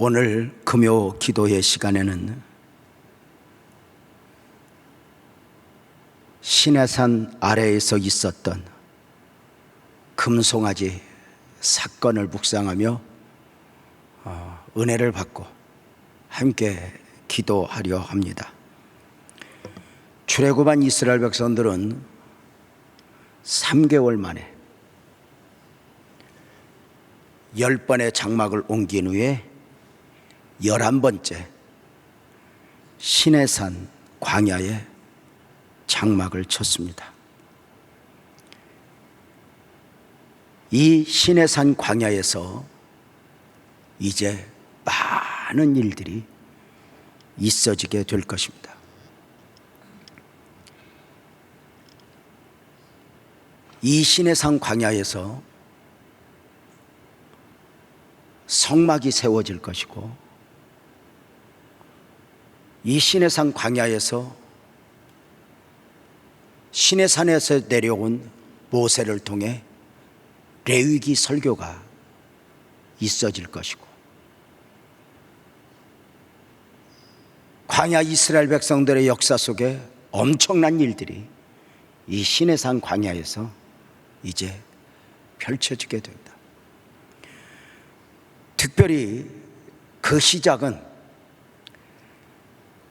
오늘 금요 기도의 시간에는 시내산 아래에서 있었던 금송아지 사건을 묵상하며 은혜를 받고 함께 기도하려 합니다. 출애굽한 이스라엘 백성들은 3개월 만에 10번의 장막을 옮긴 후에 11번째 시내산 광야에 장막을 쳤습니다. 이 시내산 광야에서 이제 많은 일들이 있어지게 될 것입니다. 이 시내산 광야에서 성막이 세워질 것이고, 이 시내산 광야에서 시내산에서 내려온 모세를 통해 레위기 설교가 있어질 것이고, 광야 이스라엘 백성들의 역사 속에 엄청난 일들이 이 시내산 광야에서 이제 펼쳐지게 됩니다. 특별히 그 시작은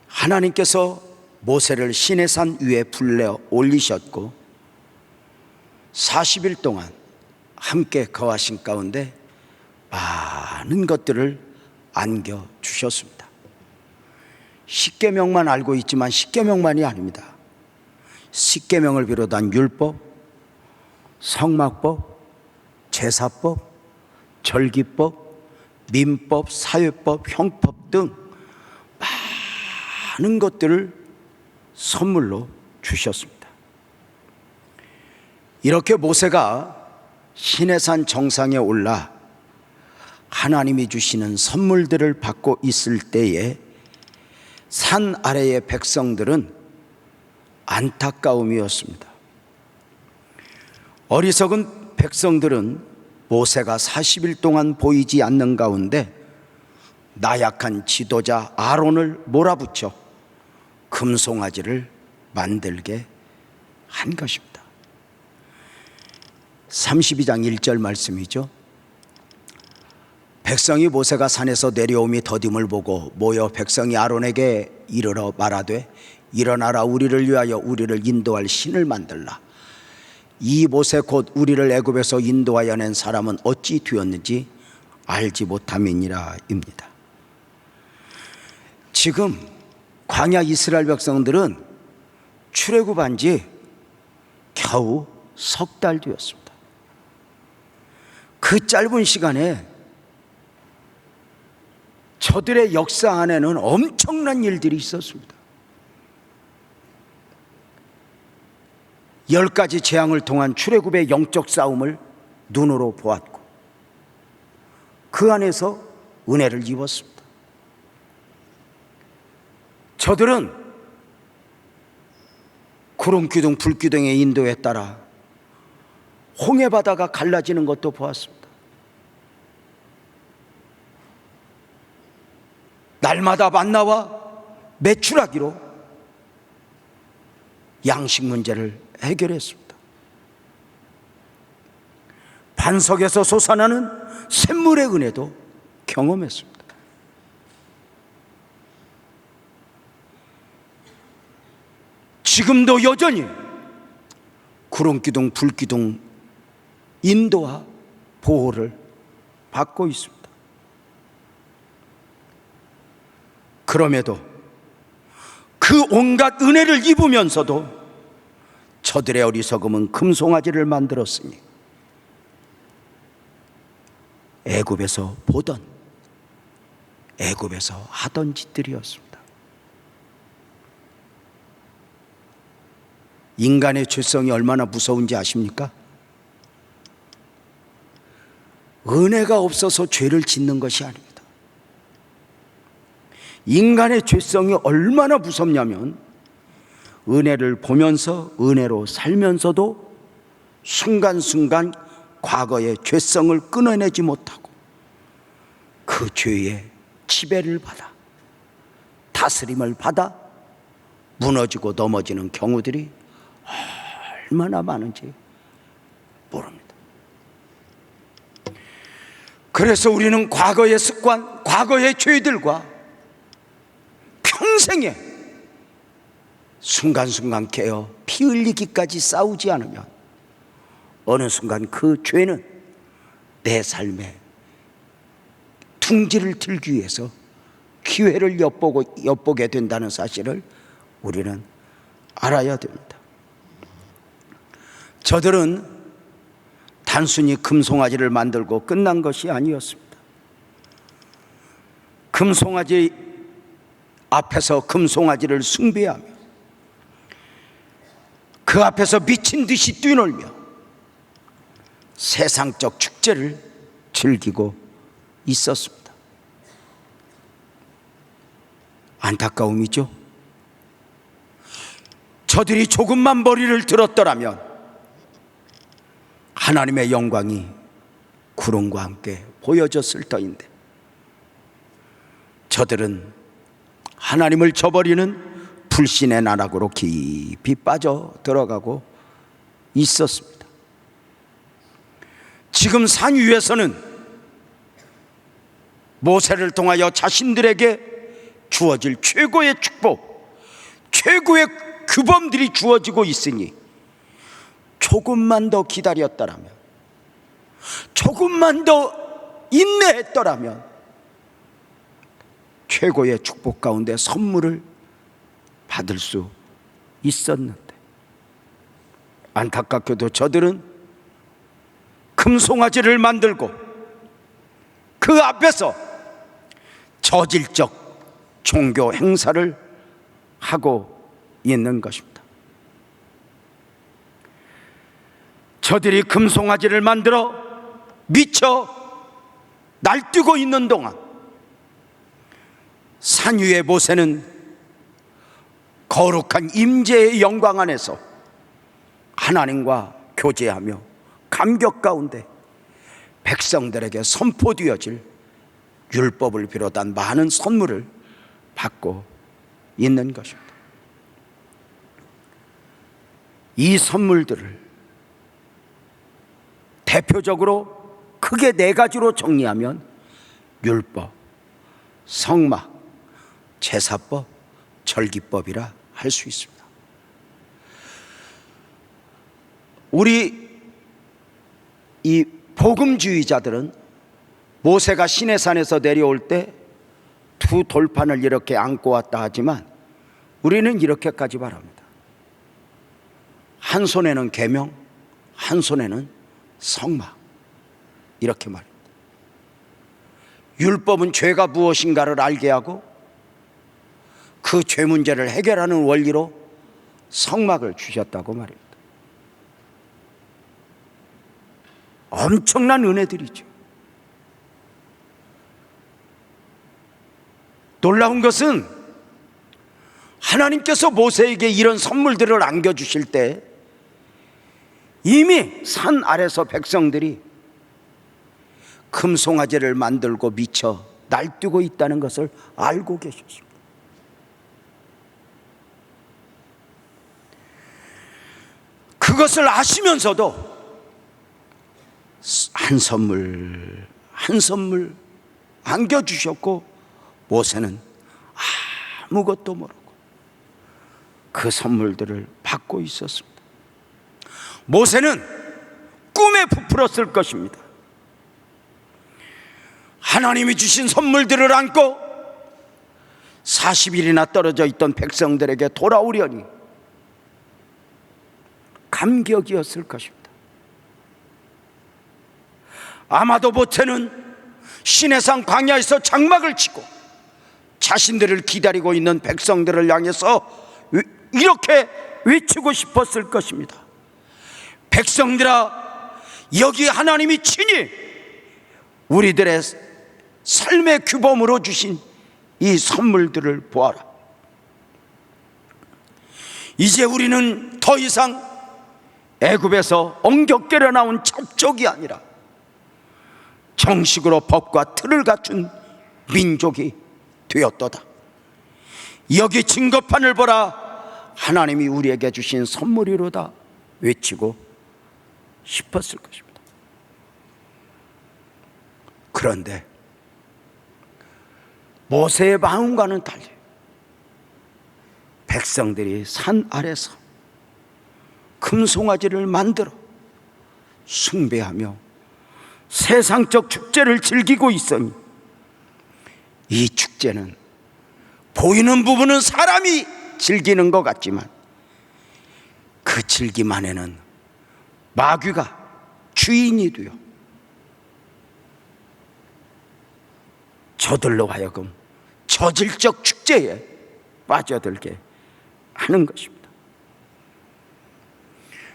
하나님께서 모세를 시내산 위에 불러 올리셨고 40일 동안 함께 거하신 가운데 많은 것들을 안겨주셨습니다. 십계명만 알고 있지만 십계명만이 아닙니다. 십계명을 비롯한 율법, 성막법, 제사법, 절기법, 민법, 사회법, 형법 등 많은 것들을 선물로 주셨습니다. 이렇게 모세가 시내산 정상에 올라 하나님이 주시는 선물들을 받고 있을 때에 산 아래의 백성들은 안타까움이었습니다. 어리석은 백성들은 모세가 40일 동안 보이지 않는 가운데 나약한 지도자 아론을 몰아붙여 금송아지를 만들게 한 것입니다. 32장 1절 말씀이죠. 백성이 모세가 산에서 내려오미 더딤을 보고 모여 백성이 아론에게 이르러 말하되 일어나라, 우리를 위하여 우리를 인도할 신을 만들라. 이 모세 곧 우리를 애굽에서 인도하여 낸 사람은 어찌 되었는지 알지 못함이니라 입니다. 지금 광야 이스라엘 백성들은 출애굽한 지 겨우 석 달 되었습니다. 그 짧은 시간에 저들의 역사 안에는 엄청난 일들이 있었습니다. 10가지 재앙을 통한 출애굽의 영적 싸움을 눈으로 보았고 그 안에서 은혜를 입었습니다. 저들은 구름기둥 불기둥의 인도에 따라 홍해바다가 갈라지는 것도 보았습니다. 날마다 만나와 메추라기로 양식 문제를 해결했습니다. 반석에서 솟아나는 샘물의 은혜도 경험했습니다. 지금도 여전히 구름기둥 불기둥 인도와 보호를 받고 있습니다. 그럼에도 그 온갖 은혜를 입으면서도 저들의 어리석음은 금송아지를 만들었으니 애굽에서 보던, 애굽에서 하던 짓들이었습니다. 인간의 죄성이 얼마나 무서운지 아십니까? 은혜가 없어서 죄를 짓는 것이 아닙니다. 인간의 죄성이 얼마나 무섭냐면 은혜를 보면서 은혜로 살면서도 순간순간 과거의 죄성을 끊어내지 못하고 그 죄에 지배를 받아, 다스림을 받아 무너지고 넘어지는 경우들이 얼마나 많은지 모릅니다. 그래서 우리는 과거의 습관, 과거의 죄들과 평생에 순간순간 깨어 피 흘리기까지 싸우지 않으면 어느 순간 그 죄는 내 삶에 둥지를 들기 위해서 기회를 엿보게 된다는 사실을 우리는 알아야 됩니다. 저들은 단순히 금송아지를 만들고 끝난 것이 아니었습니다. 금송아지 앞에서 금송아지를 숭배하며 그 앞에서 미친 듯이 뛰놀며 세상적 축제를 즐기고 있었습니다. 안타까움이죠. 저들이 조금만 머리를 들었더라면 하나님의 영광이 구름과 함께 보여졌을 터인데 저들은 하나님을 저버리는 불신의 나락으로 깊이 빠져 들어가고 있었습니다. 지금 산 위에서는 모세를 통하여 자신들에게 주어질 최고의 축복, 최고의 규범들이 주어지고 있으니 조금만 더 기다렸더라면, 조금만 더 인내했더라면 최고의 축복 가운데 선물을 받을 수 있었는데 안타깝게도 저들은 금송아지를 만들고 그 앞에서 저질적 종교 행사를 하고 있는 것입니다. 저들이 금송아지를 만들어 미쳐 날뛰고 있는 동안 산 위의 모세는 거룩한 임재의 영광 안에서 하나님과 교제하며 감격 가운데 백성들에게 선포되어질 율법을 비롯한 많은 선물을 받고 있는 것입니다. 이 선물들을 대표적으로 크게 4가지로 정리하면 율법, 성막, 제사법, 절기법이라 할 수 있습니다. 우리 이 복음주의자들은 모세가 시내산에서 내려올 때 2 돌판을 이렇게 안고 왔다 하지만 우리는 이렇게까지 말합니다. 한 손에는 계명, 한 손에는 성막, 이렇게 말합니다. 율법은 죄가 무엇인가를 알게 하고 그 죄 문제를 해결하는 원리로 성막을 주셨다고 말입니다. 엄청난 은혜들이죠. 놀라운 것은 하나님께서 모세에게 이런 선물들을 안겨주실 때 이미 산 아래서 백성들이 금송아지를 만들고 미쳐 날뛰고 있다는 것을 알고 계셨습니다. 그것을 아시면서도 한 선물 한 선물 안겨주셨고 모세는 아무것도 모르고 그 선물들을 받고 있었습니다. 모세는 꿈에 부풀었을 것입니다. 하나님이 주신 선물들을 안고 40일이나 떨어져 있던 백성들에게 돌아오려니 감격이었을 것입니다. 아마도 모세는 시내산 광야에서 장막을 치고 자신들을 기다리고 있는 백성들을 향해서 이렇게 외치고 싶었을 것입니다. 백성들아, 여기 하나님이 친히 우리들의 삶의 규범으로 주신 이 선물들을 보아라. 이제 우리는 더 이상 애굽에서 엉겹결에 나온 잡족이 아니라 정식으로 법과 틀을 갖춘 민족이 되었도다. 여기 증거판을 보라, 하나님이 우리에게 주신 선물이로다 외치고 싶었을 것입니다. 그런데 모세의 마음과는 달리 백성들이 산 아래서 금송아지를 만들어 숭배하며 세상적 축제를 즐기고 있으니, 이 축제는 보이는 부분은 사람이 즐기는 것 같지만 그 즐김 안에는 마귀가 주인이 되어 저들로 하여금 저질적 축제에 빠져들게 하는 것입니다.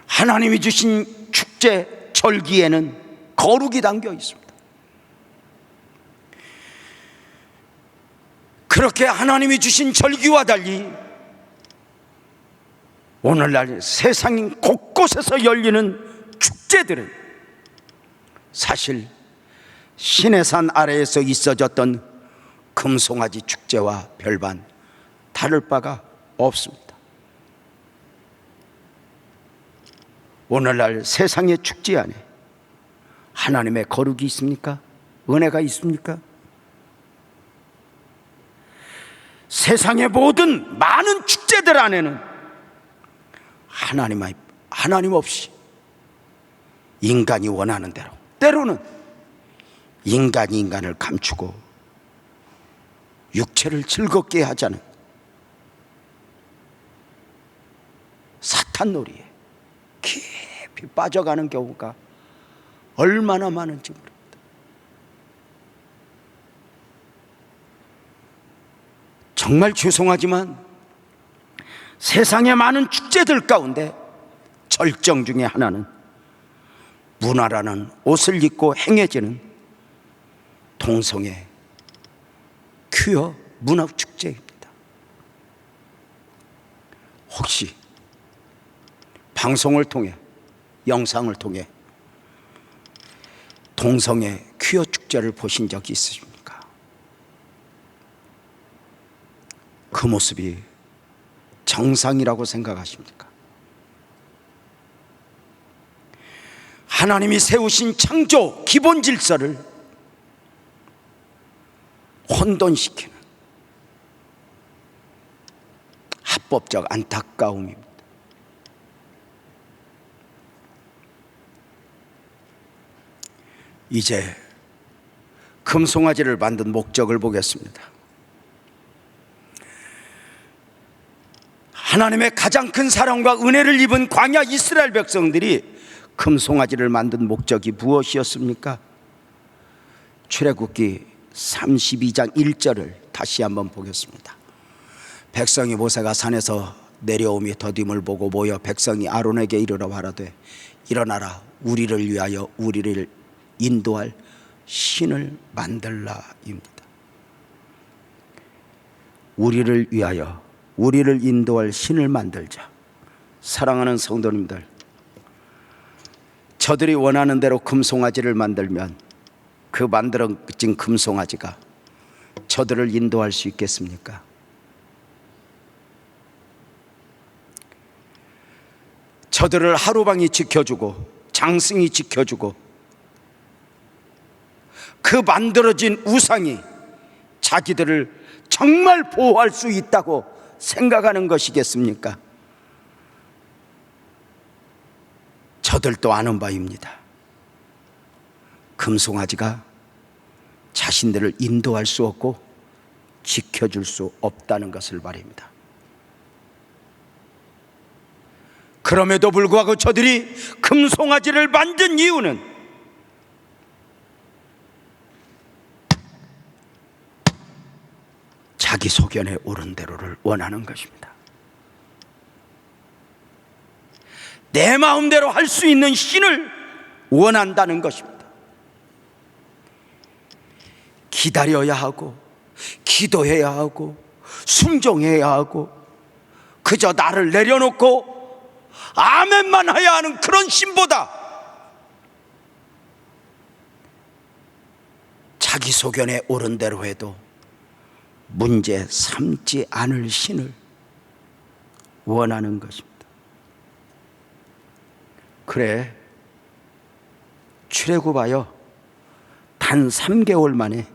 하나님이 주신 축제 절기에는 거룩이 담겨 있습니다. 그렇게 하나님이 주신 절기와 달리 오늘날 세상 곳곳에서 열리는 축제들은 사실 시내산 아래에서 있어졌던 금송아지 축제와 별반 다를 바가 없습니다. 오늘날 세상의 축제 안에 하나님의 거룩이 있습니까? 은혜가 있습니까? 세상의 모든 많은 축제들 안에는 하나님 없이 인간이 원하는 대로, 때로는 인간이 인간을 감추고 육체를 즐겁게 하자는 사탄 놀이에 깊이 빠져가는 경우가 얼마나 많은지 모릅니다. 정말 죄송하지만 세상의 많은 축제들 가운데 절정 중에 하나는 문화라는 옷을 입고 행해지는 동성애 퀴어 문화 축제입니다. 혹시 방송을 통해, 영상을 통해 동성애 퀴어 축제를 보신 적이 있으십니까? 그 모습이 정상이라고 생각하십니까? 하나님이 세우신 창조 기본 질서를 혼돈시키는 합법적 안타까움입니다. 이제 금송아지를 만든 목적을 보겠습니다. 하나님의 가장 큰 사랑과 은혜를 입은 광야 이스라엘 백성들이 금송아지를 만든 목적이 무엇이었습니까? 출애굽기 32장 1절을 다시 한번 보겠습니다. 백성이 모세가 산에서 내려오며 더딤을 보고 모여 백성이 아론에게 이르러 말하되 일어나라, 우리를 위하여 우리를 인도할 신을 만들라입니다. 우리를 위하여 우리를 인도할 신을 만들자. 사랑하는 성도님들, 저들이 원하는 대로 금송아지를 만들면 그 만들어진 금송아지가 저들을 인도할 수 있겠습니까? 저들을 하루방이 지켜주고 장승이 지켜주고 그 만들어진 우상이 자기들을 정말 보호할 수 있다고 생각하는 것이겠습니까? 저들도 아는 바입니다. 금송아지가 자신들을 인도할 수 없고 지켜줄 수 없다는 것을 말입니다. 그럼에도 불구하고 저들이 금송아지를 만든 이유는 자기 소견에 옳은 대로를 원하는 것입니다. 내 마음대로 할 수 있는 신을 원한다는 것입니다. 기다려야 하고 기도해야 하고 순종해야 하고 그저 나를 내려놓고 아멘만 해야 하는 그런 신보다 자기 소견에 옳은 대로 해도 문제 삼지 않을 신을 원하는 것입니다. 그래, 출애굽하여 단 3개월 만에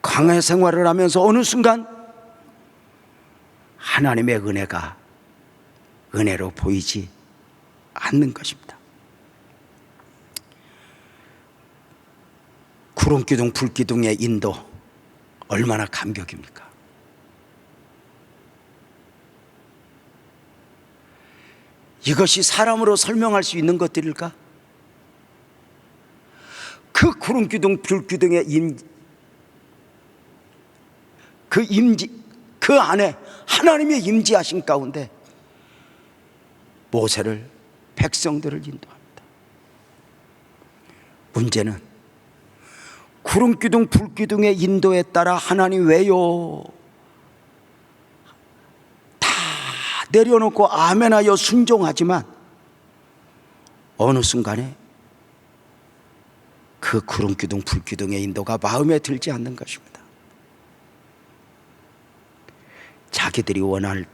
광야 생활을 하면서 어느 순간 하나님의 은혜가 은혜로 보이지 않는 것입니다. 구름기둥 불기둥의 인도 얼마나 감격입니까? 이것이 사람으로 설명할 수 있는 것들일까? 그 구름기둥 불기둥의 그 안에 하나님의 임재하신 가운데 모세를, 백성들을 인도합니다. 문제는 구름기둥 불기둥의 인도에 따라 하나님 왜요? 다 내려놓고 아멘하여 순종하지만 어느 순간에 그 구름기둥 불기둥의 인도가 마음에 들지 않는 것입니다. 자기들이 원하는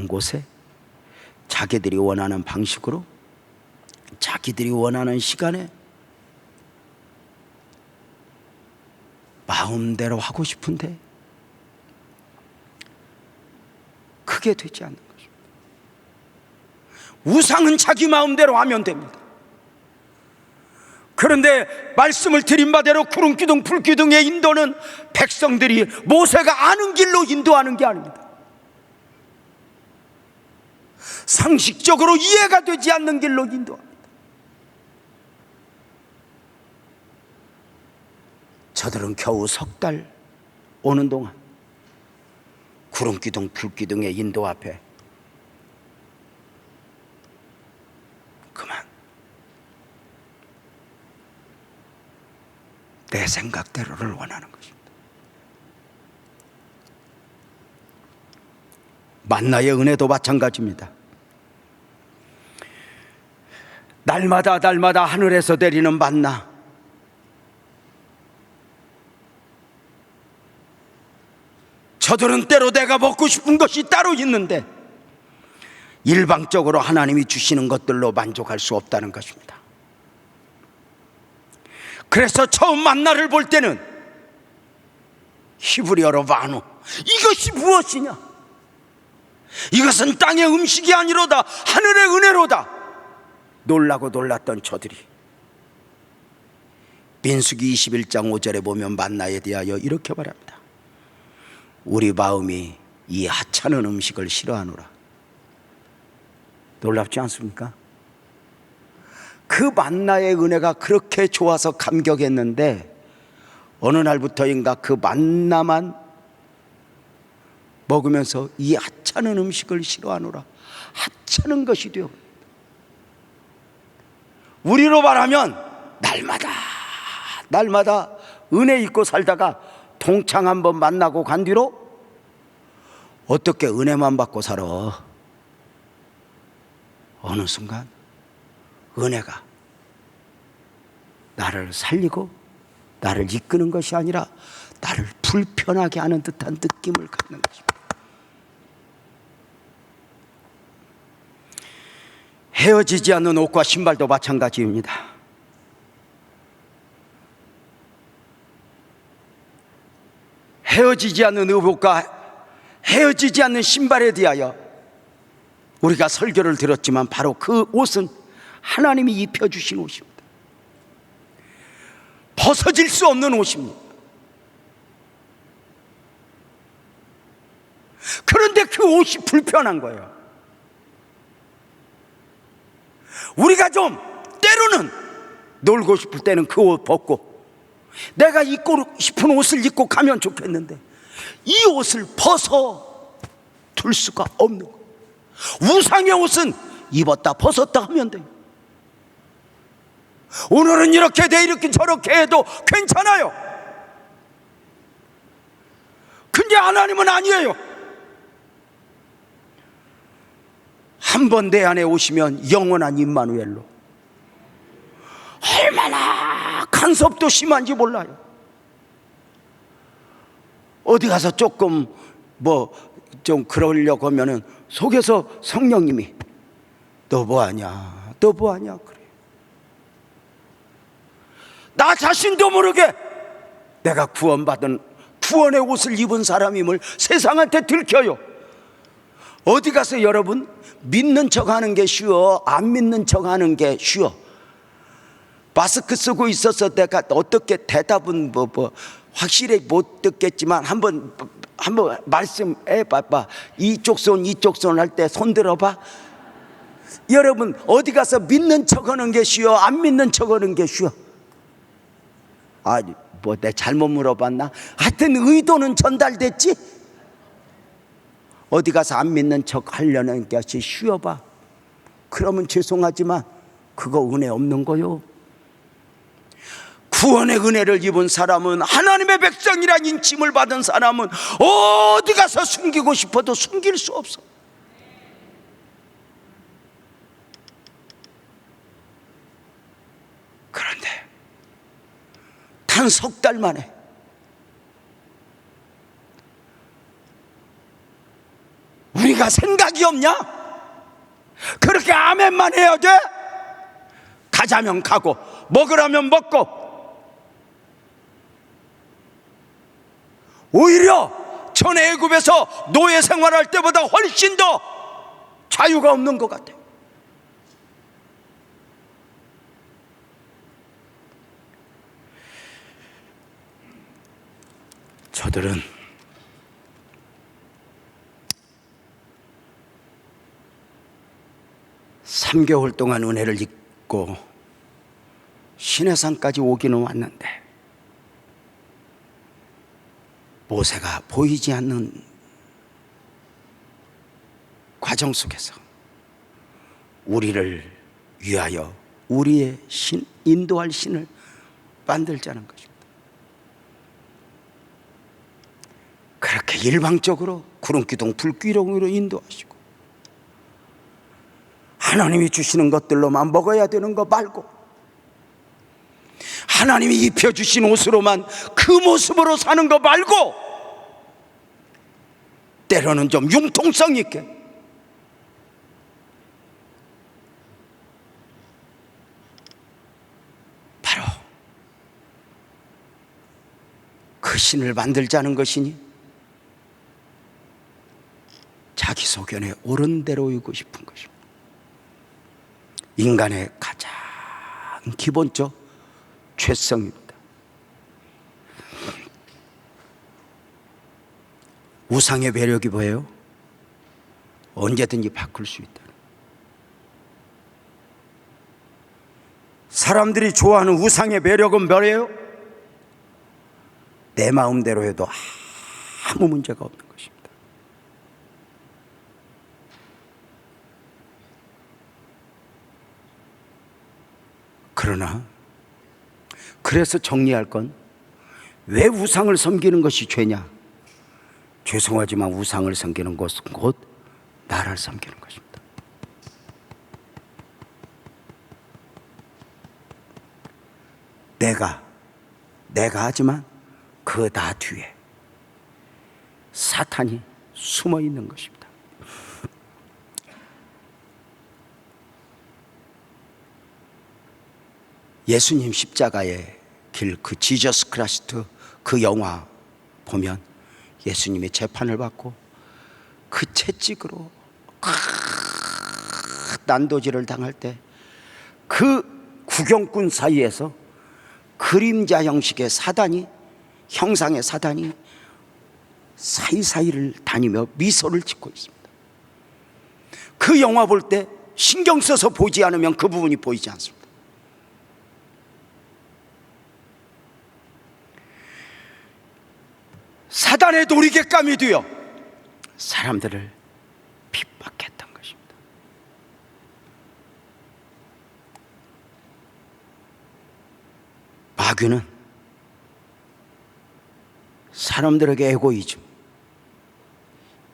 곳에, 자기들이 원하는 방식으로, 자기들이 원하는 시간에 마음대로 하고 싶은데 그게 되지 않는 것입니다. 우상은 자기 마음대로 하면 됩니다. 그런데 말씀을 드린 바대로 구름기둥 불기둥의 인도는 백성들이 모세가 아는 길로 인도하는 게 아닙니다. 상식적으로 이해가 되지 않는 길로 인도합니다. 저들은 겨우 3달 오는 동안 구름기둥 불기둥의 인도 앞에 그만 내 생각대로를 원하는 것입니다. 만나의 은혜도 마찬가지입니다. 날마다 하늘에서 내리는 만나, 저들은 때로 내가 먹고 싶은 것이 따로 있는데 일방적으로 하나님이 주시는 것들로 만족할 수 없다는 것입니다. 그래서 처음 만나를 볼 때는 히브리어로 바누, 이것이 무엇이냐? 이것은 땅의 음식이 아니로다, 하늘의 은혜로다 놀라고 놀랐던 저들이 민수기 21장 5절에 보면 만나에 대하여 이렇게 말합니다. 우리 마음이 이 하찮은 음식을 싫어하노라. 놀랍지 않습니까? 그 만나의 은혜가 그렇게 좋아서 감격했는데 어느 날부터인가 그 만나만 먹으면서 이 하찮은 음식을 싫어하노라. 하찮은 것이 되어, 우리로 말하면 날마다 은혜 있고 살다가 동창 한번 만나고 간 뒤로 어떻게 은혜만 받고 살아? 어느 순간 은혜가 나를 살리고 나를 이끄는 것이 아니라 나를 불편하게 하는 듯한 느낌을 갖는 것입니다. 헤어지지 않는 옷과 신발도 마찬가지입니다. 헤어지지 않는 의복과 헤어지지 않는 신발에 대하여 우리가 설교를 들었지만 바로 그 옷은 하나님이 입혀주신 옷입니다. 벗어질 수 없는 옷입니다. 그런데 그 옷이 불편한 거예요. 우리가 좀 때로는 놀고 싶을 때는 그 옷 벗고 내가 입고 싶은 옷을 입고 가면 좋겠는데 이 옷을 벗어 둘 수가 없는 거예요. 우상의 옷은 입었다 벗었다 하면 돼요. 오늘은 이렇게 이렇게 저렇게 해도 괜찮아요. 근데 하나님은 아니에요. 한 번 내 안에 오시면 영원한 임마누엘로, 얼마나 간섭도 심한지 몰라요. 어디 가서 조금 좀 그러려고 하면은 속에서 성령님이 너 뭐하냐 그래. 나 자신도 모르게 내가 구원받은 구원의 옷을 입은 사람임을 세상한테 들켜요. 어디 가서 여러분 믿는 척하는 게 쉬워, 안 믿는 척하는 게 쉬워. 마스크 쓰고 있어서 내가 어떻게 대답은 확실히 못 듣겠지만 한번 말씀해 봐봐. 이쪽 손 할 때 손 들어봐. 여러분 어디 가서 믿는 척하는 게 쉬워, 안 믿는 척하는 게 쉬워? 내 잘못 물어봤나? 하여튼 의도는 전달됐지. 어디 가서 안 믿는 척 하려는 것이 쉬워봐. 그러면 죄송하지만 그거 은혜 없는 거요. 구원의 은혜를 입은 사람은, 하나님의 백성이란 인침을 받은 사람은 어디 가서 숨기고 싶어도 숨길 수 없어. 그런데 단 석 달 만에 우리가 생각이 없냐? 그렇게 아멘만 해야 돼? 가자면 가고 먹으라면 먹고, 오히려 전 애굽에서 노예 생활할 때보다 훨씬 더 자유가 없는 것 같아요. 저들은 (3개월) 동안 은혜를 입고 시내산까지 오기는 왔는데 모세가 보이지 않는 과정 속에서 우리를 위하여 우리의 신, 인도할 신을 만들자는 것입니다. 그렇게 일방적으로 구름기둥 불기둥으로 인도하시고, 하나님이 주시는 것들로만 먹어야 되는 거 말고, 하나님이 입혀주신 옷으로만 그 모습으로 사는 거 말고, 때로는 좀 융통성 있게 바로 그 신을 만들자는 것이니 자기 소견에 옳은 대로 이고 싶은 것입니다. 인간의 가장 기본적 죄성입니다. 우상의 매력이 뭐예요? 언제든지 바꿀 수 있다. 사람들이 좋아하는 우상의 매력은 뭐예요? 내 마음대로 해도 아무 문제가 없는 것입니다. 그러나 그래서 정리할 건, 왜 우상을 섬기는 것이 죄냐? 죄송하지만 우상을 섬기는 것은 곧 나를 섬기는 것입니다. 내가 하지만 그 나 뒤에 사탄이 숨어 있는 것입니다. 예수님 십자가의 길, 그 지저스 크라이스트 그 영화 보면 예수님이 재판을 받고 그 채찍으로 난도질을 당할 때 그 구경꾼 사이에서 그림자 형식의 사단이, 형상의 사단이 사이사이를 다니며 미소를 짓고 있습니다. 그 영화 볼 때 신경 써서 보지 않으면 그 부분이 보이지 않습니다. 사단의 놀이객감이 되어 사람들을 핍박했던 것입니다. 마귀는 사람들에게 에고이즘,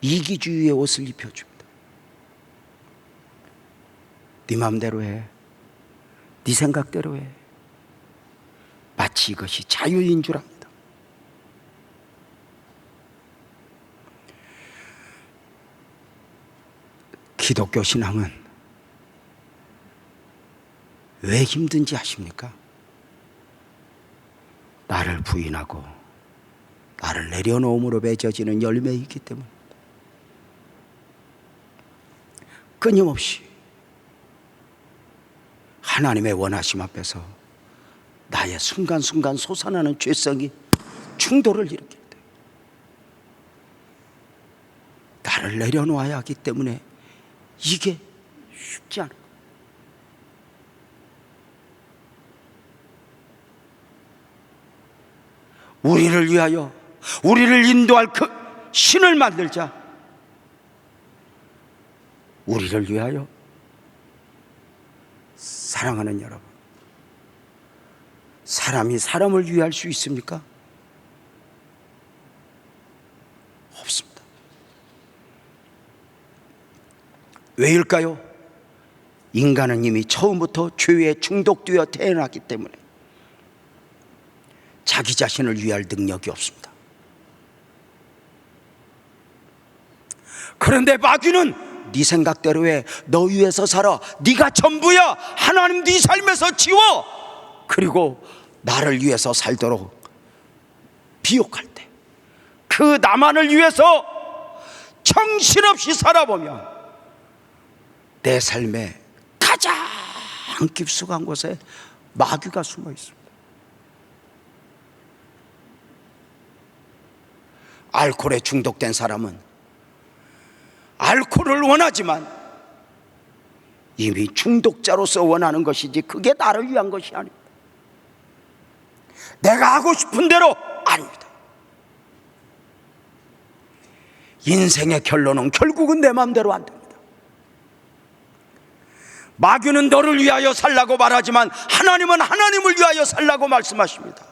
이기주의의 옷을 입혀줍니다. 네 마음대로 해, 네 생각대로 해, 마치 이것이 자유인 줄 압니다. 기독교 신앙은 왜 힘든지 아십니까? 나를 부인하고 나를 내려놓음으로 맺어지는 열매이기 때문에 끊임없이 하나님의 원하심 앞에서 나의 순간순간 솟아나는 죄성이 충돌을 일으킬 때 나를 내려놓아야 하기 때문에 이게 쉽지 않아요. 우리를 위하여 우리를 인도할 그 신을 만들자. 우리를 위하여. 사랑하는 여러분, 사람이 사람을 위할 수 있습니까? 없습니다. 왜일까요? 인간은 이미 처음부터 죄에 중독되어 태어났기 때문에 자기 자신을 위할 능력이 없습니다. 그런데 마귀는 네 생각대로 해, 너 위해서 살아, 네가 전부야, 하나님 네 삶에서 지워, 그리고 나를 위해서 살도록 비욕할 때 그 나만을 위해서 정신없이 살아보면 내 삶의 가장 깊숙한 곳에 마귀가 숨어 있습니다. 알코올에 중독된 사람은 알코올을 원하지만 이미 중독자로서 원하는 것이지 그게 나를 위한 것이 아닙니다. 내가 하고 싶은 대로 아닙니다. 인생의 결론은 결국은 내 마음대로 안 됩니다. 마귀는 너를 위하여 살라고 말하지만 하나님은 하나님을 위하여 살라고 말씀하십니다.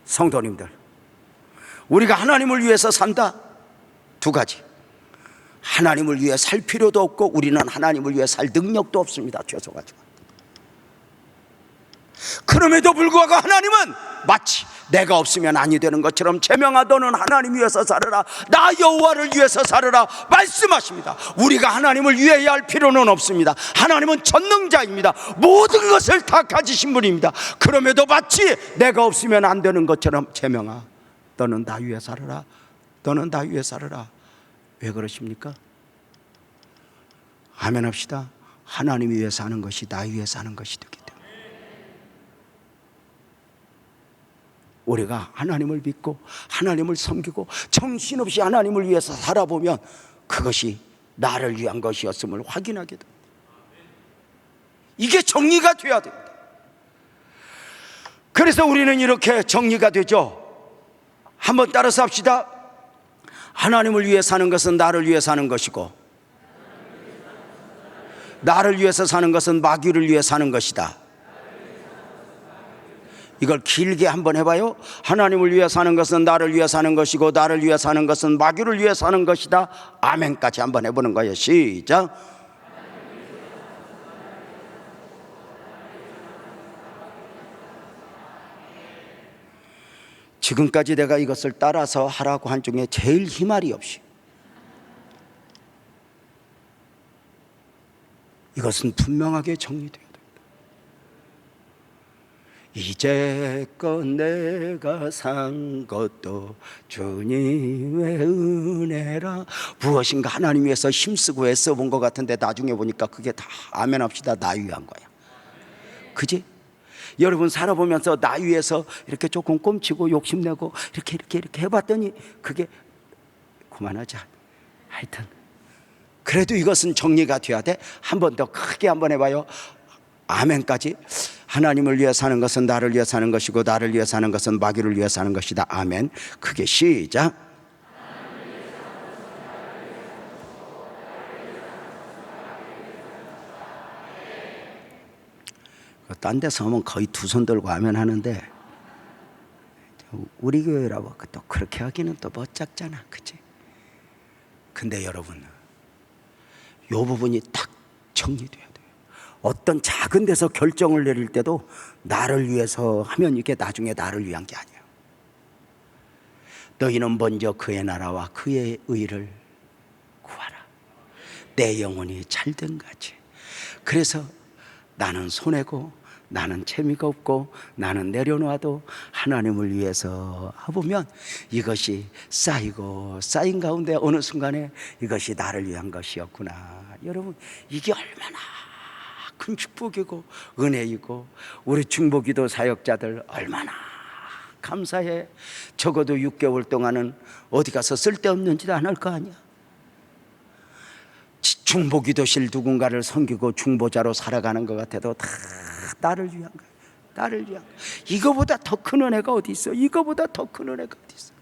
성도님들, 우리가 하나님을 위해서 산다. 두 가지. 하나님을 위해 살 필요도 없고 우리는 하나님을 위해 살 능력도 없습니다. 죄송하지만. 그럼에도 불구하고 하나님은 마치 내가 없으면 아니 되는 것처럼 제명아 너는 하나님 위해서 살아라, 나 여호와를 위해서 살아라 말씀하십니다. 우리가 하나님을 위해야 할 필요는 없습니다. 하나님은 전능자입니다. 모든 것을 다 가지신 분입니다. 그럼에도 마치 내가 없으면 안 되는 것처럼 제명아 너는 나 위해 살아라, 너는 나 위해 살아라. 왜 그러십니까? 아멘 합시다. 하나님 위해 사는 것이 나 위해 사는 것이 되기 때문에 우리가 하나님을 믿고 하나님을 섬기고 정신없이 하나님을 위해서 살아보면 그것이 나를 위한 것이었음을 확인하게 됩니다. 이게 정리가 돼야 됩니다. 그래서 우리는 이렇게 정리가 되죠. 한번 따라서 합시다. 하나님을 위해 사는 것은 나를 위해 사는 것이고 나를 위해서 사는 것은 마귀를 위해 사는 것이다. 이걸 길게 한번 해봐요. 하나님을 위해 사는 것은 나를 위해 사는 것이고 나를 위해 사는 것은 마귀를 위해 사는 것이다. 아멘까지 한번 해보는 거예요. 시작. 지금까지 내가 이것을 따라서 하라고 한 중에 제일 희말이 없이 이것은 분명하게 정리돼야 됩니다. 이제껏 내가 산 것도 주님의 은혜라. 무엇인가 하나님 위해서 힘쓰고 애써본 것 같은데 나중에 보니까 그게 다 아멘 합시다 나 위한 거야. 그지? 여러분 살아보면서 나 위해서 이렇게 조금 꼼치고 욕심내고 이렇게 해봤더니 그게 그만하자. 하여튼 그래도 이것은 정리가 돼야 돼. 한 번 더 크게 한번 해봐요. 아멘까지. 하나님을 위해 사는 것은 나를 위해 사는 것이고 나를 위해 사는 것은 마귀를 위해 사는 것이다. 아멘. 크게 시작. 딴 데서 하면 거의 두 손 들고 아멘 하는데 우리 교회라고 또 그렇게 하기는 또 멋작잖아. 그치? 근데 여러분 이 부분이 딱 정리돼야 돼요. 어떤 작은 데서 결정을 내릴 때도 나를 위해서 하면 이게 나중에 나를 위한 게 아니에요. 너희는 먼저 그의 나라와 그의 의를 구하라. 내 영혼이 잘된 거지. 그래서 나는 손해고 나는 재미가 없고 나는 내려놔도 하나님을 위해서 해보면 이것이 쌓이고 쌓인 가운데 어느 순간에 이것이 나를 위한 것이었구나. 여러분, 이게 얼마나 큰 축복이고 은혜이고, 우리 중보기도 사역자들 얼마나 감사해. 적어도 6개월 동안은 어디 가서 쓸데없는 짓 안 할 거 아니야. 중보기도실 누군가를 섬기고 중보자로 살아가는 것 같아도 다 나를 위한 거야. 나를 위한 거야. 이거보다 더 큰 은혜가 어디 있어? 이거보다 더 큰 은혜가 어디 있어?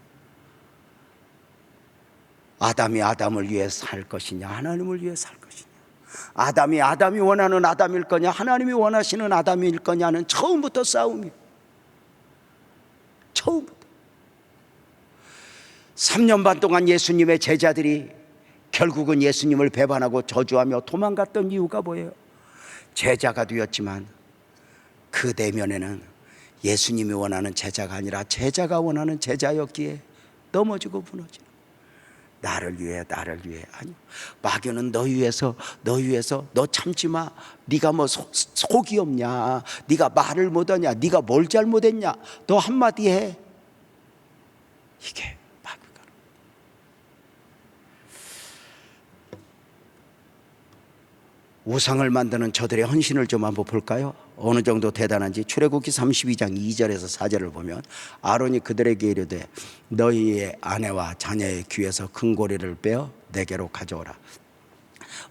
아담이 아담을 위해 살 것이냐, 하나님을 위해 살 것이냐? 아담이 원하는 아담일 거냐, 하나님이 원하시는 아담일 거냐는 처음부터 싸움이야. 처음부터. 3년 반 동안 예수님의 제자들이 결국은 예수님을 배반하고 저주하며 도망갔던 이유가 뭐예요? 제자가 되었지만 그 내면에는 예수님이 원하는 제자가 아니라 제자가 원하는 제자였기에 넘어지고 무너지는, 나를 위해 아니요, 마귀는 너 위해서 너 참지 마. 네가 뭐 속이 없냐, 네가 말을 못하냐, 네가 뭘 잘못했냐, 너 한마디 해. 이게 마귀가. 우상을 만드는 저들의 헌신을 좀 한번 볼까요? 어느 정도 대단한지. 출애굽기 32장 2절에서 4절을 보면 아론이 그들에게 이르되 너희의 아내와 자녀의 귀에서 금고리를 빼어 내게로 가져오라.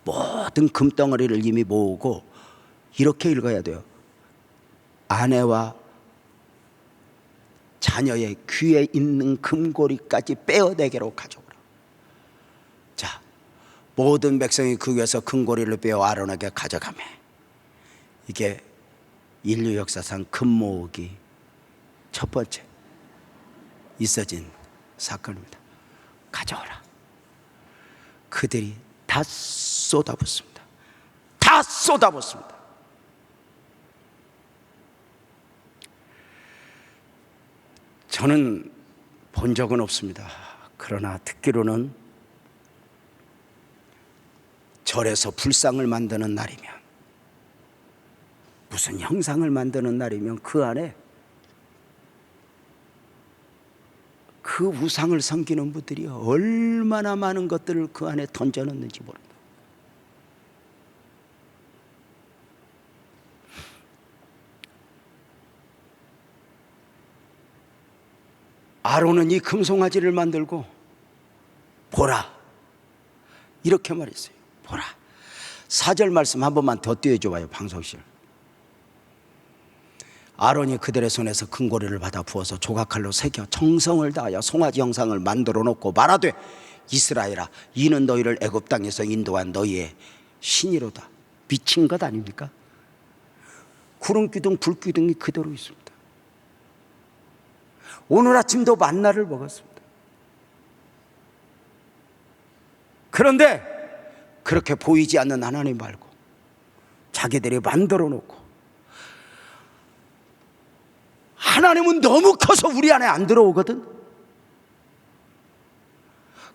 모든 금덩어리를 이미 모으고 이렇게 읽어야 돼요. 아내와 자녀의 귀에 있는 금고리까지 빼어 내게로 가져오라. 자, 모든 백성이 그 위에서 금고리를 빼어 아론에게 가져가매. 이게 인류 역사상 금 모으기 첫 번째 있어진 사건입니다. 가져오라. 그들이 다 쏟아붓습니다. 다 쏟아붓습니다. 저는 본 적은 없습니다. 그러나 듣기로는 절에서 불상을 만드는 날이면, 무슨 형상을 만드는 날이면 그 안에 그 우상을 섬기는 분들이 얼마나 많은 것들을 그 안에 던져놓는지 모릅니다. 아론은 이 금송아지를 만들고 보라 이렇게 말했어요. 보라. 4절 말씀 한 번만 더 띄워줘봐요, 방송실. 아론이 그들의 손에서 금고리를 받아 부어서 조각칼로 새겨 정성을 다하여 송아지 형상을 만들어 놓고 말하되 이스라엘아, 이는 너희를 애굽 땅에서 인도한 너희의 신이로다. 미친 것 아닙니까? 구름 기둥 불 기둥이 그대로 있습니다. 오늘 아침도 만나를 먹었습니다. 그런데 그렇게 보이지 않는 하나님 말고 자기들이 만들어 놓고, 하나님은 너무 커서 우리 안에 안 들어오거든.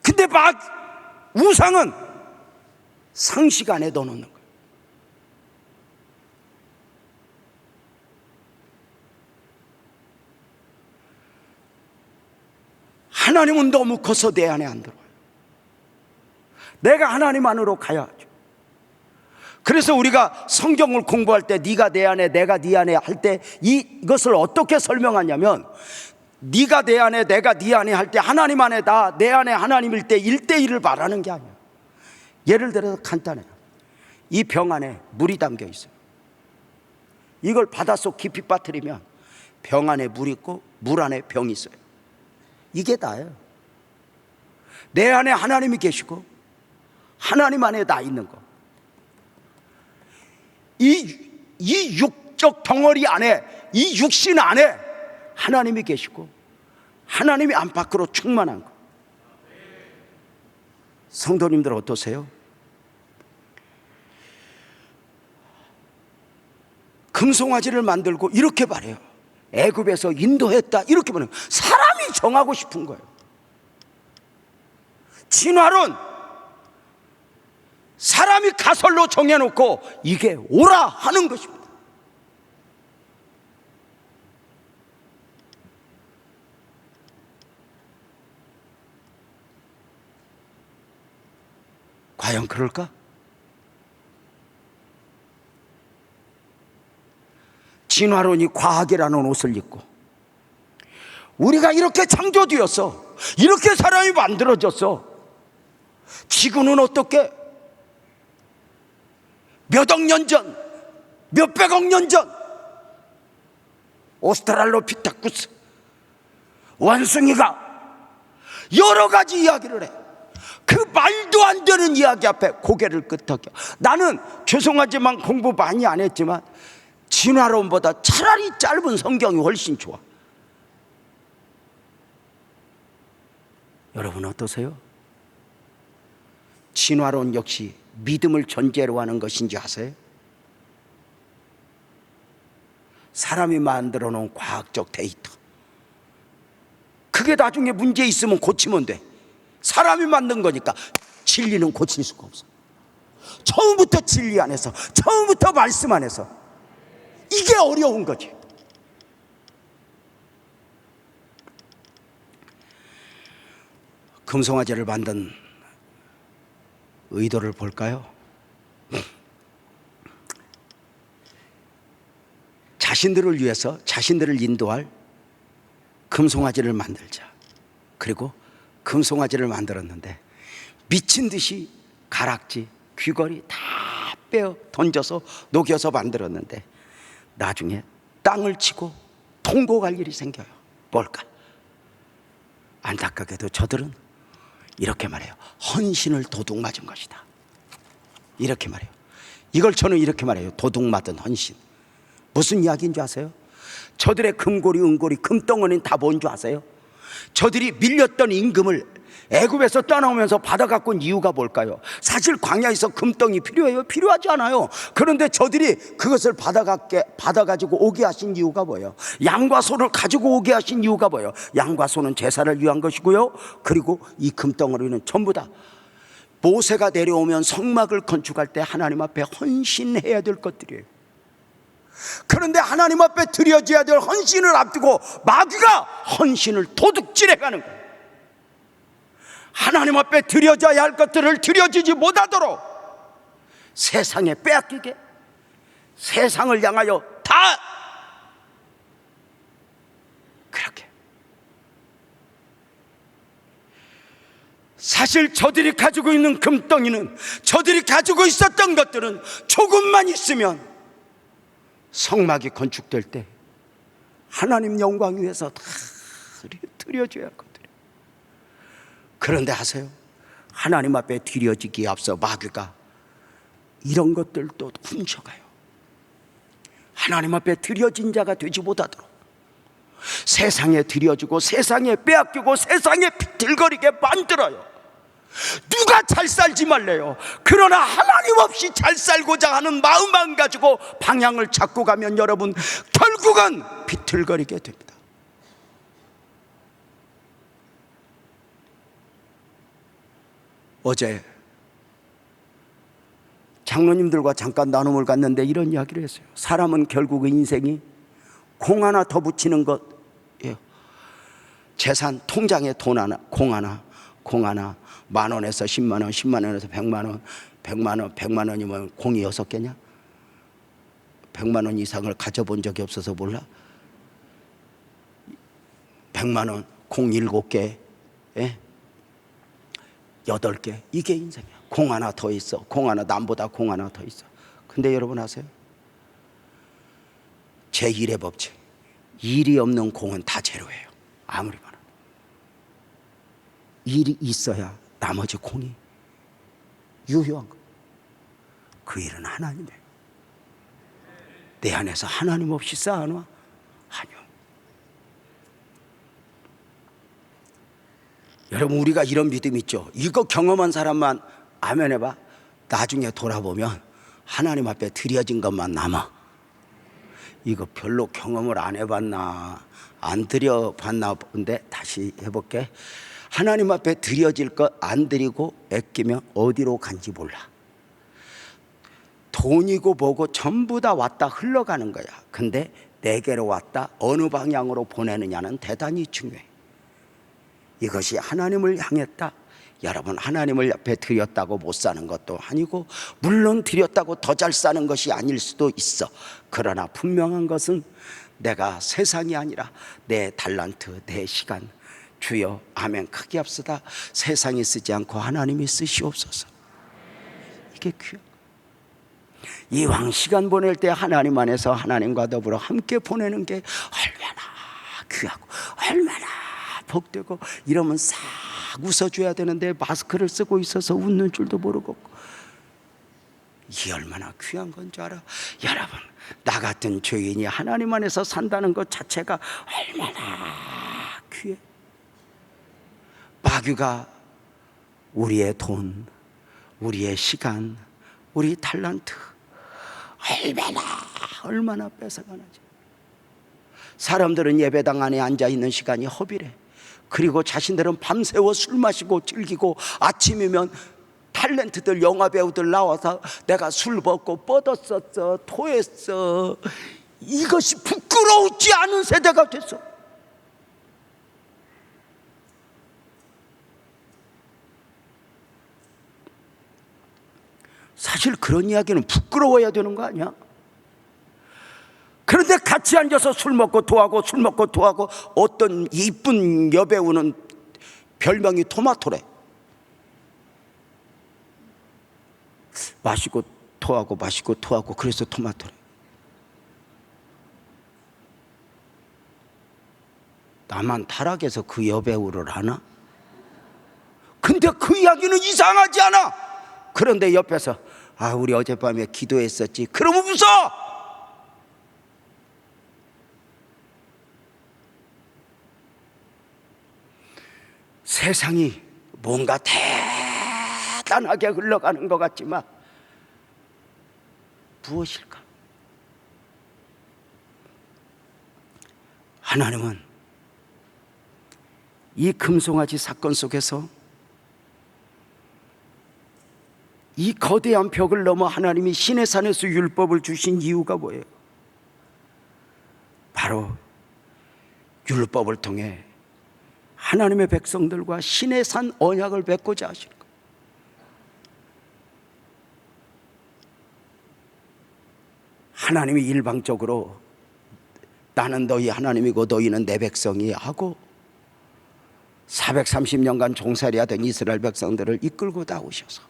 근데 막 우상은 상식 안에 넣어놓는 거예요. 하나님은 너무 커서 내 안에 안 들어와요. 내가 하나님 안으로 가야죠. 그래서 우리가 성경을 공부할 때 네가 내 안에 내가 네 안에 할 때 이것을 어떻게 설명하냐면, 네가 내 안에 내가 네 안에 할 때 하나님 안에 나 내 안에 하나님일 때 1대1을 말하는 게 아니야. 예를 들어서 간단해요. 이 병 안에 물이 담겨 있어요. 이걸 바닷속 깊이 빠뜨리면 병 안에 물 있고 물 안에 병이 있어요. 이게 다예요. 내 안에 하나님이 계시고 하나님 안에 나 있는 거. 이 육적 덩어리 안에, 이 육신 안에 하나님이 계시고 하나님이 안팎으로 충만한 거. 성도님들 어떠세요? 금송아지를 만들고 이렇게 말해요. 애굽에서 인도했다 이렇게 말해요. 사람이 정하고 싶은 거예요. 진화론 사람이 가설로 정해놓고 이게 옳아 하는 것입니다. 과연 그럴까? 진화론이 과학이라는 옷을 입고 우리가 이렇게 창조되었어, 이렇게 사람이 만들어졌어. 지구는 어떻게 몇 억 년 전, 몇 백억 년 전 오스트랄로피테쿠스 원숭이가 여러 가지 이야기를 해. 그 말도 안 되는 이야기 앞에 고개를 끄덕여. 나는 죄송하지만 공부 많이 안 했지만 진화론보다 차라리 짧은 성경이 훨씬 좋아. 여러분 어떠세요? 진화론 역시 믿음을 전제로 하는 것인지 아세요? 사람이 만들어 놓은 과학적 데이터, 그게 나중에 문제 있으면 고치면 돼. 사람이 만든 거니까 진리는 고칠 수가 없어. 처음부터 진리 안에서, 처음부터 말씀 안에서. 이게 어려운 거지. 금송아지를 만든 의도를 볼까요? 자신들을 위해서 자신들을 인도할 금송아지를 만들자. 그리고 금송아지를 만들었는데 미친 듯이 가락지, 귀걸이 다 빼어 던져서 녹여서 만들었는데 나중에 땅을 치고 통곡할 일이 생겨요. 뭘까? 안타깝게도 저들은 이렇게 말해요. 헌신을 도둑 맞은 것이다. 이렇게 말해요. 이걸 저는 이렇게 말해요. 도둑 맞은 헌신. 무슨 이야기인 줄 아세요? 저들의 금고리, 은고리, 금덩어리는 다 뭔 줄 아세요? 저들이 밀렸던 임금을 애굽에서 떠나오면서 받아갖고 온 이유가 뭘까요? 사실 광야에서 금덩이 필요해요? 필요하지 않아요. 그런데 저들이 그것을 받아가지고 오게 하신 이유가 뭐예요? 양과 소를 가지고 오게 하신 이유가 뭐예요? 양과 소는 제사를 위한 것이고요, 그리고 이 금덩어리는 전부 다 모세가 내려오면 성막을 건축할 때 하나님 앞에 헌신해야 될 것들이에요. 그런데 하나님 앞에 드려져야 될 헌신을 앞두고 마귀가 헌신을 도둑질해가는 거예요. 하나님 앞에 드려져야 할 것들을 드려지지 못하도록 세상에 빼앗기게, 세상을 향하여 다 그렇게. 사실 저들이 가지고 있는 금덩이는, 저들이 가지고 있었던 것들은 조금만 있으면 성막이 건축될 때 하나님 영광 위해서 다 드려줘야 할 것들이에요. 그런데 아세요? 하나님 앞에 드려지기에 앞서 마귀가 이런 것들도 훔쳐가요. 하나님 앞에 드려진 자가 되지 못하도록 세상에 드려주고 세상에 빼앗기고 세상에 비틀거리게 만들어요. 누가 잘 살지 말래요. 그러나 하나님 없이 잘 살고자 하는 마음만 가지고 방향을 잡고 가면 여러분 결국은 비틀거리게 됩니다. 어제 장로님들과 잠깐 나눔을 갔는데 이런 이야기를 했어요. 사람은 결국 인생이 공 하나 더 붙이는 것이에요. 재산, 통장에 돈 하나, 공 하나 10,000원에서 100,000원, 100,000원에서 100,000원, 100,000원, 100,000원이면 공이 6개냐? 100,000원 이상을 가져본 적이 없어서 몰라? 100,000원, 공 7개, 8개, 이게 인생이야. 공 하나 더 있어. 공 하나, 남보다 공 하나 더 있어. 근데 여러분 아세요? 제1의 법칙, 일이 없는 공은 다 제로예요. 아무리 많아도 일이 있어야 나머지 공이 유효한 거. 그 일은 하나님이에요. 내 안에서 하나님 없이 쌓아놔? 아니요. 여러분 우리가 이런 믿음 있죠? 이거 경험한 사람만 아멘 해봐. 나중에 돌아보면 하나님 앞에 드려진 것만 남아. 이거 별로 경험을 안 해봤나, 안 드려봤나 본데 다시 해볼게. 하나님 앞에 드려질 것 안 드리고 아끼면 어디로 간지 몰라. 돈이고 뭐고 전부 다 왔다 흘러가는 거야. 근데 내게로 왔다 어느 방향으로 보내느냐는 대단히 중요해. 이것이 하나님을 향했다. 여러분, 하나님을 옆에 드렸다고 못 사는 것도 아니고, 물론 드렸다고 더 잘 사는 것이 아닐 수도 있어. 그러나 분명한 것은 내가 세상이 아니라 내 달란트, 내 시간, 주여 아멘 크게 합시다. 세상이 쓰지 않고 하나님이 쓰시옵소서. 이게 귀한, 이왕 시간 보낼 때 하나님 안에서 하나님과 더불어 함께 보내는 게 얼마나 귀하고 얼마나 복되고, 이러면 싹 웃어줘야 되는데 마스크를 쓰고 있어서 웃는 줄도 모르고. 이게 얼마나 귀한 건 줄 알아? 여러분, 나 같은 죄인이 하나님 안에서 산다는 것 자체가 얼마나 귀해. 마귀가 우리의 돈, 우리의 시간, 우리 달란트 얼마나 뺏어가는지. 사람들은 예배당 안에 앉아있는 시간이 허비래. 그리고 자신들은 밤새워 술 마시고 즐기고, 아침이면 탤런트들, 영화배우들 나와서 내가 술 먹고 뻗었었어, 토했어. 이것이 부끄러우지 않은 세대가 됐어. 사실 그런 이야기는 부끄러워야 되는 거 아니야? 그런데 같이 앉아서 술 먹고 토하고, 술 먹고 토하고. 어떤 이쁜 여배우는 별명이 토마토래. 마시고 토하고 마시고 토하고, 그래서 토마토래. 나만 타락해서 그 여배우를 아나? 근데 그 이야기는 이상하지 않아. 그런데 옆에서 우리 어젯밤에 기도했었지, 그러면 웃어. 세상이 뭔가 대단하게 흘러가는 것 같지만 무엇일까? 하나님은 이 금송아지 사건 속에서 이 거대한 벽을 넘어 하나님이 신의 산에서 율법을 주신 이유가 뭐예요? 바로 율법을 통해 하나님의 백성들과 신의 산 언약을 맺고자 하시는 거예요. 하나님이 일방적으로 나는 너희 하나님이고 너희는 내 백성이 하고 430년간 종살이하던 이스라엘 백성들을 이끌고 나오셔서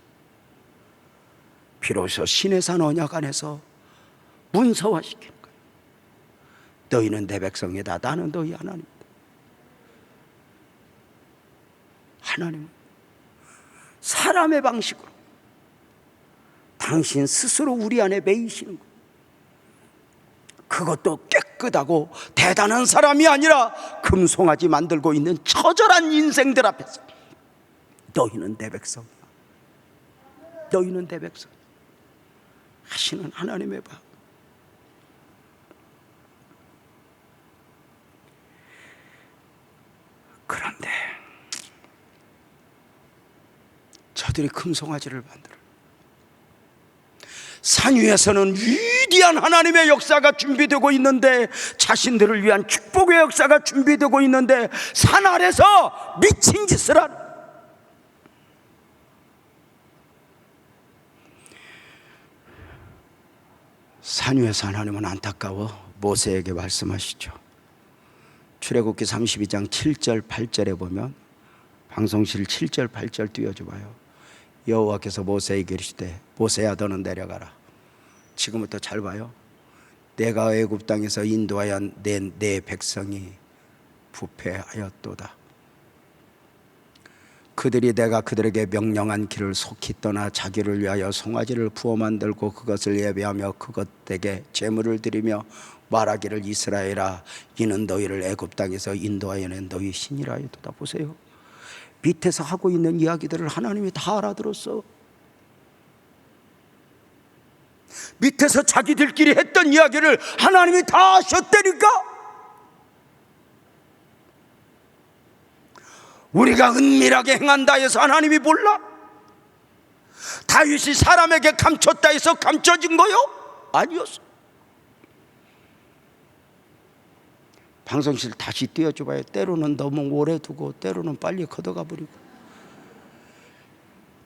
비로소 신의 산 언약 안에서 문서화시키는 거예요. 너희는 내 백성이다, 나는 너희 하나님이다. 하나님은 사람의 방식으로 당신 스스로 우리 안에 매이시는 거예요. 그것도 깨끗하고 대단한 사람이 아니라 금송아지 만들고 있는 처절한 인생들 앞에서 너희는 내 백성이야, 너희는 내 백성 하시는 하나님의 방. 그런데 저들이 금송아지를 만들어 산 위에서는 위대한 하나님의 역사가 준비되고 있는데, 자신들을 위한 축복의 역사가 준비되고 있는데, 산 아래서 미친 짓을 하는. 산 위에서 하나님은 안타까워 모세에게 말씀하시죠. 출애굽기 32장 7절 8절에 보면, 방송실 7절 8절 띄워줘봐요. 여호와께서 모세에게 이르시되 모세야 너는 내려가라. 지금부터 잘 봐요. 내가 애굽 땅에서 인도하여 내 백성이 부패하였도다. 그들이 내가 그들에게 명령한 길을 속히 떠나 자기를 위하여 송아지를 부어 만들고 그것을 예배하며 그것에게 제물을 드리며 말하기를 이스라엘아 이는 너희를 애굽 땅에서 인도하여 낸 너희 신이라 하였도다. 보세요. 밑에서 하고 있는 이야기들을 하나님이 다 알아들었어. 밑에서 자기들끼리 했던 이야기를 하나님이 다 하셨다니까. 우리가 은밀하게 행한다 해서 하나님이 몰라? 다윗이 사람에게 감췄다 해서 감춰진 거요? 아니었어. 방송실 다시 띄워줘봐요. 때로는 너무 오래 두고 때로는 빨리 걷어가 버리고.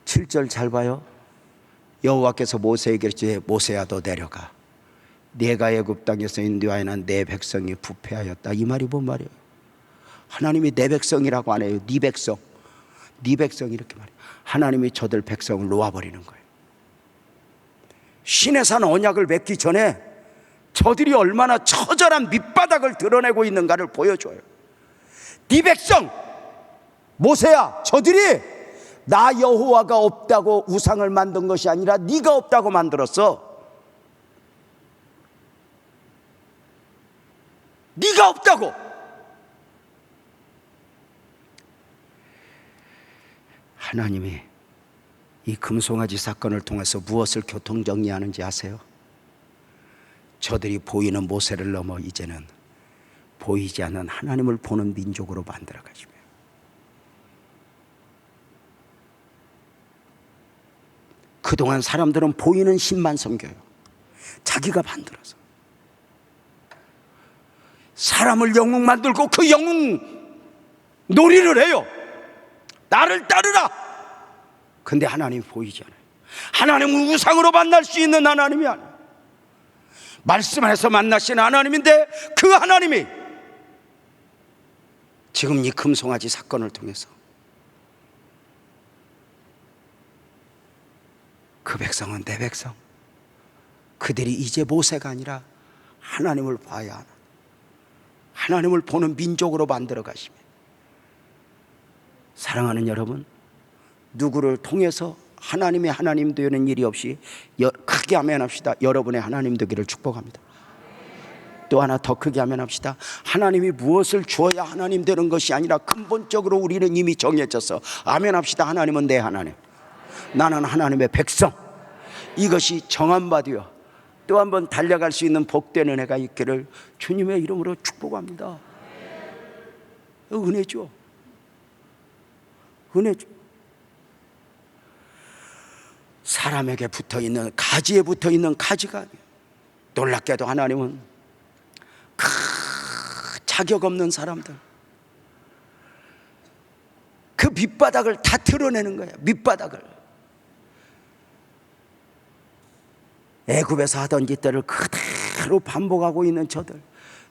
7절 잘 봐요. 여호와께서 모세에게 이르시되 모세야 너 내려가. 내가 애굽 땅에서 인도하여 내 백성이 부패하였다. 이 말이 뭔 말이에요? 하나님이 내 백성이라고 안 해요. 네 백성. 네 백성 이렇게 말해요. 하나님이 저들 백성을 놓아버리는 거예요. 신의 산 언약을 맺기 전에 저들이 얼마나 처절한 밑바닥을 드러내고 있는가를 보여줘요. 네 백성 모세야, 저들이 나 여호와가 없다고 우상을 만든 것이 아니라 네가 없다고 만들었어. 네가 없다고. 하나님이 이 금송아지 사건을 통해서 무엇을 교통정리하는지 아세요? 저들이 보이는 모세를 넘어 이제는 보이지 않는 하나님을 보는 민족으로 만들어 가시며, 그동안 사람들은 보이는 신만 섬겨요. 자기가 만들어서 사람을 영웅 만들고 그 영웅 놀이를 해요. 나를 따르라. 근데 하나님이 보이지 않아요. 하나님은 우상으로 만날 수 있는 하나님이 아니에요. 말씀 안에서 만나신 하나님인데 그 하나님이 지금 이 금송아지 사건을 통해서 그 백성은 내 백성, 그들이 이제 모세가 아니라 하나님을 봐야 하나, 하나님을 보는 민족으로 만들어 가시며, 사랑하는 여러분, 누구를 통해서 하나님의 하나님 되는 일이 없이 크게 아멘합시다. 여러분의 하나님 되기를 축복합니다. 또 하나 더 크게 아멘합시다. 하나님이 무엇을 주어야 하나님 되는 것이 아니라 근본적으로 우리는 이미 정해져서 아멘합시다. 하나님은 내 하나님, 나는 하나님의 백성. 이것이 정한 바 되어 또 한 번 달려갈 수 있는 복된 은혜가 있기를 주님의 이름으로 축복합니다. 은혜죠. 은혜죠. 사람에게 붙어있는, 가지에 붙어있는 가지가 아니에요. 놀랍게도 하나님은 자격 없는 사람들, 그 밑바닥을 다 드러내는 거예요. 밑바닥을. 애굽에서 하던 짓들을 그대로 반복하고 있는 저들,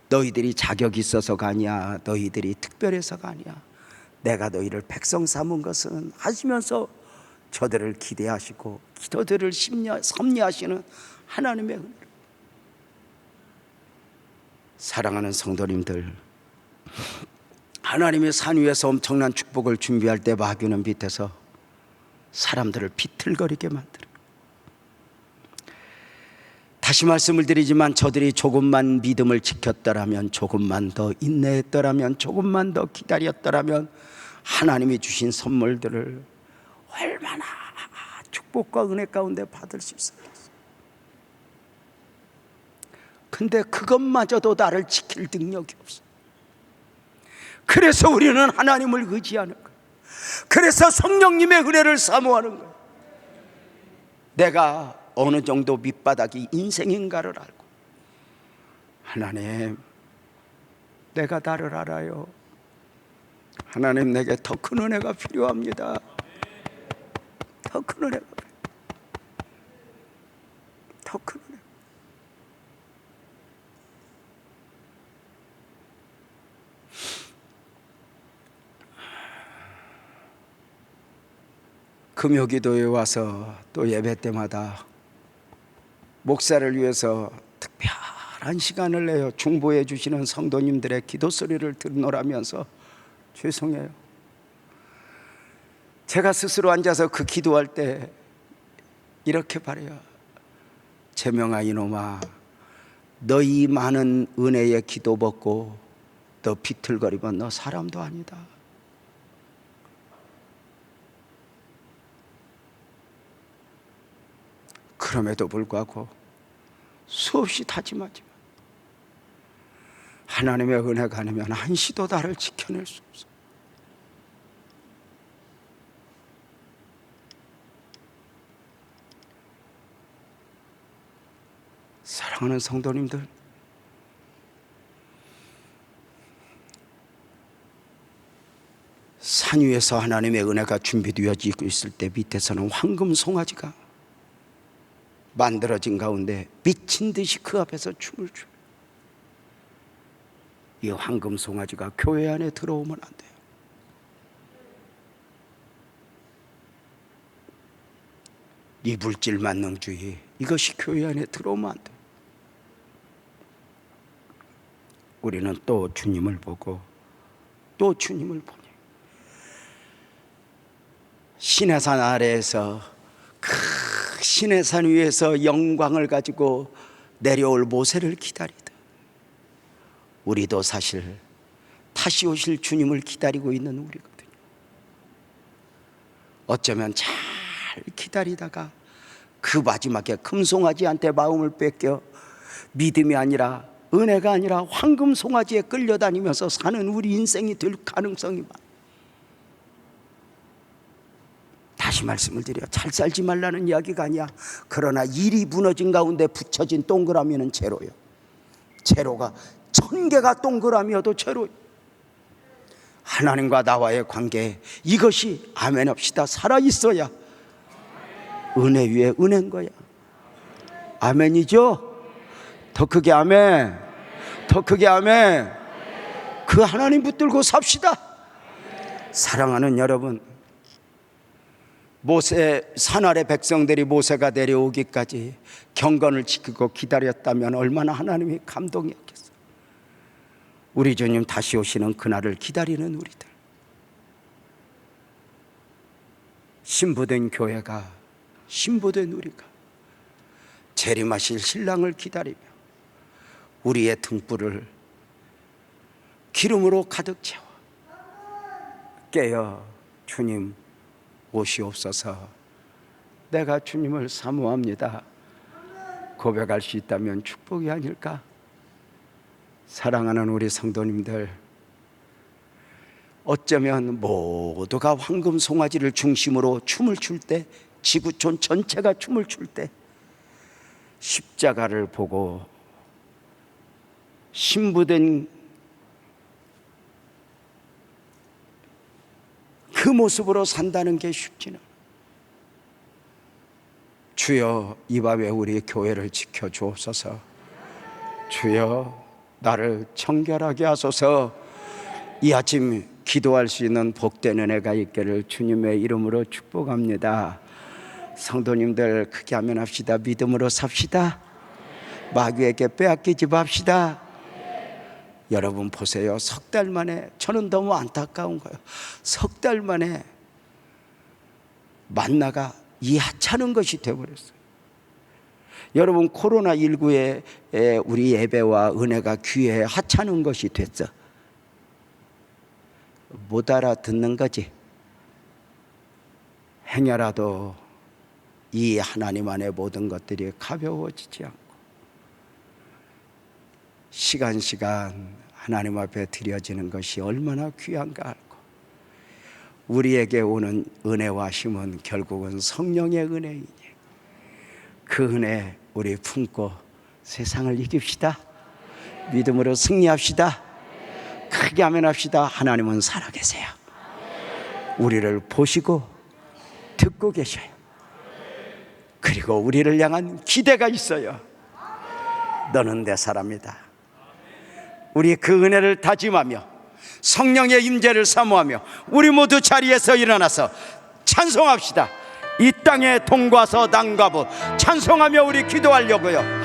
너희들이 자격이 있어서가 아니야, 너희들이 특별해서가 아니야, 내가 너희를 백성 삼은 것은 하시면서 저들을 기대하시고 저들을 섭리하시는 하나님의 은혜. 사랑하는 성도님들, 하나님의 산 위에서 엄청난 축복을 준비할 때 마귀는 밑에서 사람들을 비틀거리게 만들어요. 다시 말씀을 드리지만 저들이 조금만 믿음을 지켰더라면, 조금만 더 인내했더라면, 조금만 더 기다렸더라면 하나님이 주신 선물들을 얼마나 축복과 은혜 가운데 받을 수 있었겠어요. 근데 그것마저도 나를 지킬 능력이 없어. 그래서 우리는 하나님을 의지하는 거예요. 그래서 성령님의 은혜를 사모하는 거예요. 내가 어느 정도 밑바닥이 인생인가를 알고, 하나님, 내가 나를 알아요. 하나님, 내게 더 큰 은혜가 필요합니다. 더 큰 은혜가 필요해요. 더 큰 은혜. 금요기도에 와서 또 예배 때마다 목사를 위해서 특별한 시간을 내어 중보해 주시는 성도님들의 기도 소리를 듣노라면서 죄송해요. 제가 스스로 앉아서 그 기도할 때 이렇게 바라요. 제명아 이놈아, 너희 많은 은혜의 기도 받고 너 비틀거리면 너 사람도 아니다. 그럼에도 불구하고 수없이 다짐하지만 하나님의 은혜가 아니면 한시도 나를 지켜낼 수 없어. 사랑하는 성도님들, 산 위에서 하나님의 은혜가 준비되어지고 있을 때 밑에서는 황금 송아지가 만들어진 가운데 미친 듯이 그 앞에서 춤을 춰요. 이 황금 송아지가 교회 안에 들어오면 안 돼요. 이 물질 만능주의, 이것이 교회 안에 들어오면 안 돼요. 우리는 또 주님을 보고 또 주님을 보니 시내산 아래에서 그 시내산 위에서 영광을 가지고 내려올 모세를 기다리듯 우리도 사실 다시 오실 주님을 기다리고 있는 우리거든요. 어쩌면 잘 기다리다가 그 마지막에 금송아지한테 마음을 뺏겨 믿음이 아니라 은혜가 아니라 황금 송아지에 끌려다니면서 사는 우리 인생이 될 가능성이 많아요. 다시 말씀을 드려, 잘 살지 말라는 이야기가 아니야. 그러나 일이 무너진 가운데 붙여진 동그라미는 제로예요. 제로가 1000개가 동그라미여도 제로. 하나님과 나와의 관계, 이것이 아멘 합시다 살아있어야 은혜 위에 은혜인 거야. 아멘이죠? 더 크게 아멘, 더 크게 아멘. 그 하나님 붙들고 삽시다. 사랑하는 여러분, 모세 산 아래 백성들이 모세가 내려오기까지 경건을 지키고 기다렸다면 얼마나 하나님이 감동이었겠어요. 우리 주님 다시 오시는 그날을 기다리는 우리들, 신부된 교회가, 신부된 우리가 재림하실 신랑을 기다리며 우리의 등불을 기름으로 가득 채워 깨어 주님 오시옵소서, 내가 주님을 사모합니다 고백할 수 있다면 축복이 아닐까. 사랑하는 우리 성도님들, 어쩌면 모두가 황금 송아지를 중심으로 춤을 출 때, 지구촌 전체가 춤을 출 때 십자가를 보고 신부된 그 모습으로 산다는 게 쉽지는 않아요. 주여, 이 밤에 우리 교회를 지켜주옵소서. 주여, 나를 청결하게 하소서. 이 아침 기도할 수 있는 복된 은혜가 있기를 주님의 이름으로 축복합니다. 성도님들 크게 아멘합시다. 믿음으로 삽시다. 마귀에게 빼앗기지 맙시다. 여러분 보세요. 석 달 만에, 저는 너무 안타까운 거예요. 석 달 만에 만나가 이 하찮은 것이 되어버렸어요. 여러분, 코로나19에 우리 예배와 은혜가 귀에 하찮은 것이 됐어. 못 알아듣는 거지. 행여라도 이 하나님 안에 모든 것들이 가벼워지지 않고 시간 하나님 앞에 드려지는 것이 얼마나 귀한가 알고, 우리에게 오는 은혜와 힘은 결국은 성령의 은혜이니 그 은혜 우리 품고 세상을 이깁시다. 믿음으로 승리합시다. 크게 아멘합시다. 하나님은 살아계세요. 우리를 보시고 듣고 계셔요. 그리고 우리를 향한 기대가 있어요. 너는 내 사람이다. 우리 그 은혜를 다짐하며 성령의 임재를 사모하며 우리 모두 자리에서 일어나서 찬송합시다. 이 땅에 동과서 남과부 찬송하며 우리 기도하려고요.